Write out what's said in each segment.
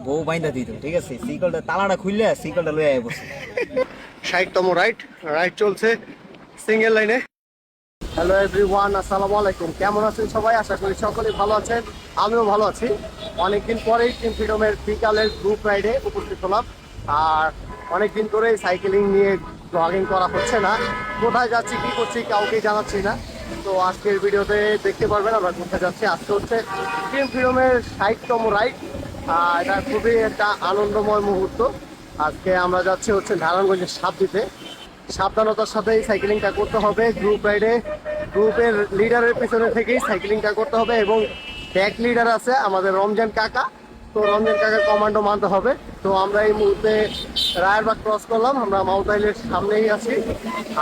বউ বাইন্দা দিত, ঠিক আছে, সাইকেলটা তালাটা খুললে সাইকেলটা লয়ে আয় বসে। 60তম রাইড চলছে সিঙ্গেল লাইনে। হ্যালো এভরিওয়ান, আসসালামু আলাইকুম। কেমন আছেন সবাই? আশা করি সকলেই ভালো আছেন, আমিও ভালো আছি। অনেকদিন পরেই টিম ফ্রিডমের বিকালের গ্রুপ রাইডে উপস্থিত হলাম। আর অনেকদিন ধরেই সাইকেলিং নিয়ে ব্লগিং করা হচ্ছে না। কোথায় যাচ্ছি, কি করছি কাউকেই জানাচ্ছি না। তো আজকের ভিডিওতে দেখতে পারবেন আমরা কোথায় যাচ্ছি। আজকে হচ্ছে টিম ফ্রিডমের 60তম রাইড। এটা খুবই একটা আনন্দময় মুহূর্ত। আজকে আমরা যাচ্ছি হচ্ছে নারায়ণগঞ্জের সাবদিতে। সাবধানতার সাথেই সাইকেলিংটা করতে হবে। গ্রুপ রাইডে গ্রুপের লিডারের পিছনে থেকেই সাইকেলিংটা করতে হবে এবং ব্যাক লিডার আছে আমাদের রমজান কাকা। তো রমজান কাকার কমান্ডো মানতে হবে। তো আমরা এই মুহূর্তে রায়েরবাগ ক্রস করলাম, আমরা মাউন্টাইলের সামনেই আছি।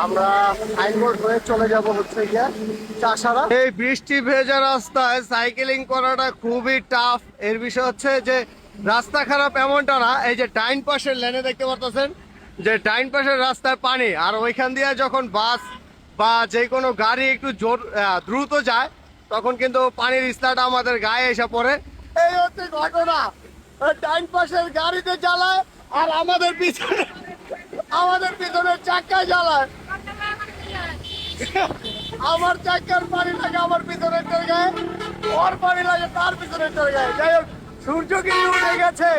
আমরা সাইনবোর্ড হয়ে চলে যাব হচ্ছে গিয়া চাষারা। এই বৃষ্টি ভেজা রাস্তায় সাইকেলিং করাটা খুবই টাফ। এর বিষয় হচ্ছে যে রাস্তা খারাপ এমনটা না, এই যে ডাইন পাশের লেনে দেখতে পারতেছেন যে ডাইন পাশের রাস্তার পানি, আর ওইখান দিয়ে যখন বাস বা যে কোনো গাড়ি একটু দ্রুত যায় তখন কিন্তু পানির স্তরটা আমাদের গায়ে এসে পড়ে। এই হচ্ছে ঘটনা। ডাইন পাশের গাড়িতে জ্বালায় আর আমাদের পিছনে চাক্কায় জ্বালায়। আমার চাক্কার পানি লাগে আমার পিছনের গায়ে, ওর পানি লাগে তার পিছনের গায়ে। যাই হোক, সূর্য কিন্তু উঠে গেছে,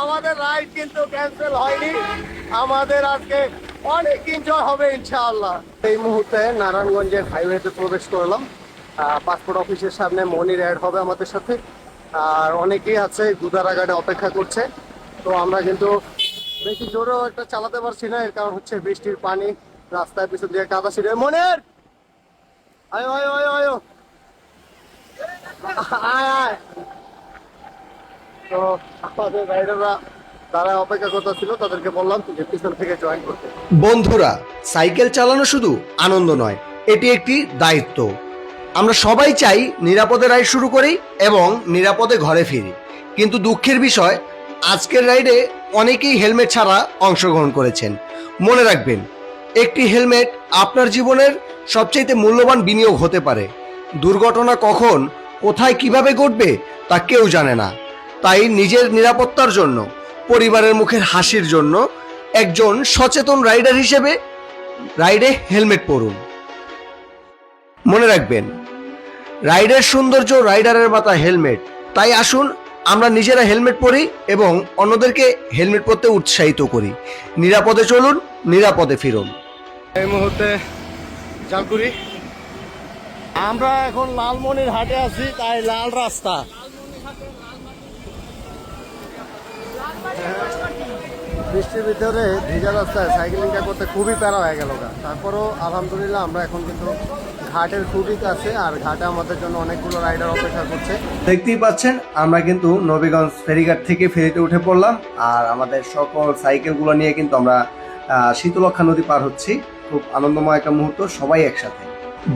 আমাদের রাইড কিন্তু ক্যান্সেল হয়নি। আমাদের আজকে অনেক এনজয় হবে ইনশাআল্লাহ। এই মুহূর্তে নারায়ণগঞ্জের হাইওয়েতে প্রবেশ করলাম। পাসপোর্ট অফিসের সামনে মনির অ্যাড হবে আমাদের সাথে, আর অনেকেই আছে গুদারাঘাটে অপেক্ষা করছে। তো আমরা কিন্তু বেশি জোরেও একটা চালাতে পারছি না, এর কারণ হচ্ছে বৃষ্টির পানি রাস্তায় পিছন দিয়ে কাদা ছিঁড়ে। মনির আয় আয় আয় আয় আয় আয়। তো আমাদের রাইডাররা তারা অপেক্ষা করতেছিল, তাদেরকে বললাম যে পিছন থেকে জয়েন করতে। বন্ধুরা, সাইকেল চালানো শুধু আনন্দ নয়, এটি একটি দায়িত্ব। আমরা সবাই চাই নিরাপদে রাইড শুরু করি এবং নিরাপদে ঘরে ফিরি, কিন্তু দুঃখের বিষয় আজকের রাইডে অনেকেই হেলমেট ছাড়া অংশগ্রহণ করেছেন। মনে রাখবেন, একটি হেলমেট আপনার জীবনের সবচেয়ে মূল্যবান বিনিয়োগ হতে পারে। দুর্ঘটনা কখন, কোথায়, কিভাবে ঘটবে তা কেউ জানে না। তাই নিজের নিরাপত্তার জন্য, পরিবারের মুখের হাসির জন্য একজন সচেতন রাইডার হিসেবে রাইডে হেলমেট পরুন। মনে রাখবেন, রাইডের সৌন্দর্য রাইডারের মাথায় হেলমেট। তাই আসুন আমরা নিজেরা হেলমেট পরি এবং অন্যদেরকে হেলমেট পরতে উৎসাহিত করি। নিরাপদে চলুন, নিরাপদে ফিরুন। এই মুহূর্তে জালকুড়ি, আমরা এখন লালমনির হাটে আছি, তাই লাল রাস্তা। বৃষ্টির ভিতরে ভিজা রাস্তায় সাইকেলিংটা করতে খুবই প্যারা হয়ে গেল। তারপরও আলহামদুলিল্লাহ আমরা এখন কিন্তু ঘাটের খুবই কাছে, আর ঘাটে আমাদের জন্য অনেকগুলো রাইডার অপেক্ষা করছে। দেখতেই পাচ্ছেন আমরা কিন্তু নবীগঞ্জ ফেরিঘাট থেকে ফেরিতে উঠে পড়লাম, আর আমাদের সকল সাইকেলগুলো নিয়ে কিন্তু আমরা শীতলক্ষা নদী পার হচ্ছি। খুব আনন্দময় একটা মুহূর্ত, সবাই একসাথে।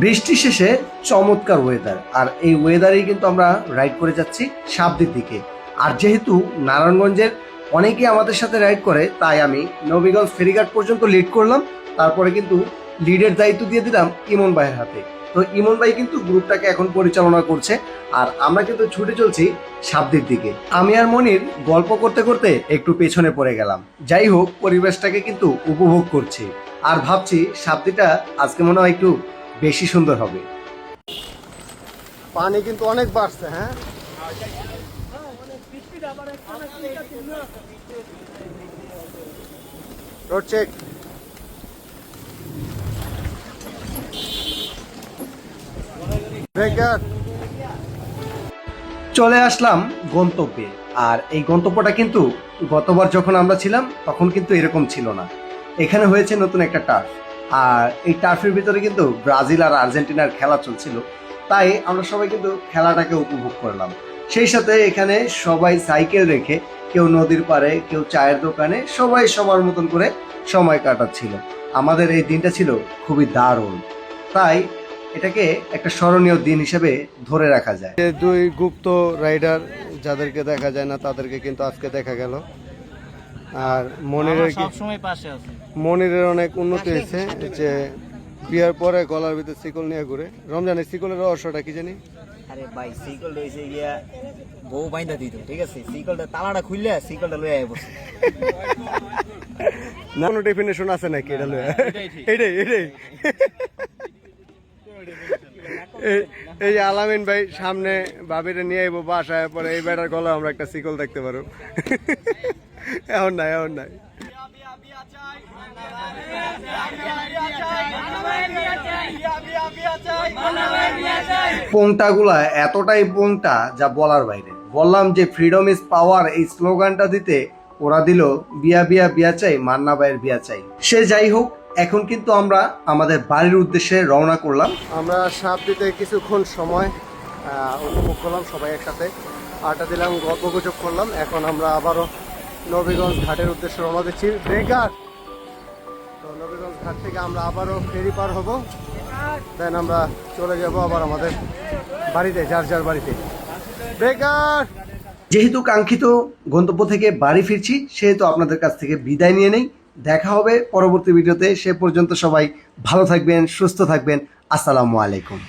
বৃষ্টি শেষে চমৎকার ওয়েদার, আর এই ওয়েদারেই কিন্তু আমরা রাইড করে যাচ্ছি সাবদির দিকে। আর যেহেতু নারায়ণগঞ্জের অনেকেই আমাদের সাথে রাইড করে, তাই আমি নবীগঞ্জ ফেরিঘাট পর্যন্ত লিড করলাম। তারপরে কিন্তু লিডের দায়িত্ব দিয়ে দিলাম ইমন ভাইয়ের হাতে। তো ইমন ভাই কিন্তু গ্রুপটাকে এখন পরিচালনা করছে, আর আমরা কিন্তু ছুটে চলছি সাবদির দিকে। আমি আর মনির গল্প করতে করতে একটু পেছনে পড়ে গেলাম। যাই হোক, পরিবেশটাকে কিন্তু উপভোগ করছি, আর ভাবছি সাবদিটা আজকে মনে হয় একটু বেশি সুন্দর হবে। পানি কিন্তু অনেক বাড়ছে। হ্যাঁ, রোড চেক। চলে আসলাম গন্তব্যে, আর এই গন্তব্যটা কিন্তু গতবার যখন আমরা ছিলাম তখন কিন্তু এরকম ছিল না। এখানে হয়েছে নতুন একটা টার্ফ, আর এই টার্ফের ভিতরে কিন্তু ব্রাজিল আর আর্জেন্টিনার খেলা চলছিল। তাই আমরা সবাই কিন্তু খেলাটাকে উপভোগ করলাম। সেই সাথে এখানে সবাই সাইকেল রেখে, কেউ নদীর পাড়ে, কেউ চায়ের দোকানে, সবাই সবার মতন করে সময় কাটাচ্ছিল। আমাদের এই দিনটা ছিল খুবই দারুণ, তাই এটাকে একটা স্মরণীয় দিন হিসেবে ধরে রাখা যায়। দুই গুপ্ত রাইডার যাদেরকে দেখা যায় না, তাদেরকে কিন্তু আজকে দেখা গেল। আর মনিরের অনেক উন্নতি হয়েছে, যে বিয়ার পরে গলার ভিতরে শিকল নিয়ে ঘুরে। রমজানের শিকলের রহস্যটা কি জানি? আরে ভাই, সাইকেল রয়েছে গিয়া বউ বাইন্দা দিত, ঠিক আছে, সাইকেলটা তালাটা খুললে সাইকেলটা লয়ে আয় বসে। না কোনো ডেফিনেশন আছে নাকি এটা লয়ে? এটাই এটাই এই যে আলামিন ভাই সামনে ভাবিটা নিয়ে আইবো বাসায়, পরে এই বেটার গলা আমরা একটা সিকল দেখতে পারো। এখন নাই, এখন নাই। পোংটাগুলা এতটাই পোংটা যা বলার বাইরে। বললাম যে ফ্রিডম ইজ পাওয়ার এই স্লোগানটা দিতে, ওরা দিল বিয়া বিয়া বিয়া চাই, মান্না ভাইয়ের বিয়া চাই। সে যাই হোক, এখন কিন্তু আমরা আমাদের বাড়ির উদ্দেশ্যে রওনা করলাম। আমরা সাপ দিতে কিছুক্ষণ সময় উপভোগ করলাম, সবাই একসাথে আড্ডা দিলাম, গল্প গুজব করলাম। এখন আমরা আবারও নবীগঞ্জ ঘাটের উদ্দেশ্যে রওনা দিচ্ছি। ব্রেকার তো নবীগঞ্জ ঘাট থেকে আমরা আবারও ফেরি পার হব, দেন আমরা চলে যাব আবার আমাদের বাড়িতে, যার যার বাড়িতে। ব্রেকার যেহেতু কাঙ্ক্ষিত গন্তব্য থেকে বাড়ি ফিরছি, সেহেতু আপনাদের কাছ থেকে বিদায় নিয়ে নেই। দেখা হবে পরবর্তী ভিডিওতে। সে পর্যন্ত সবাই ভালো থাকবেন, সুস্থ থাকবেন। আসসালামু আলাইকুম।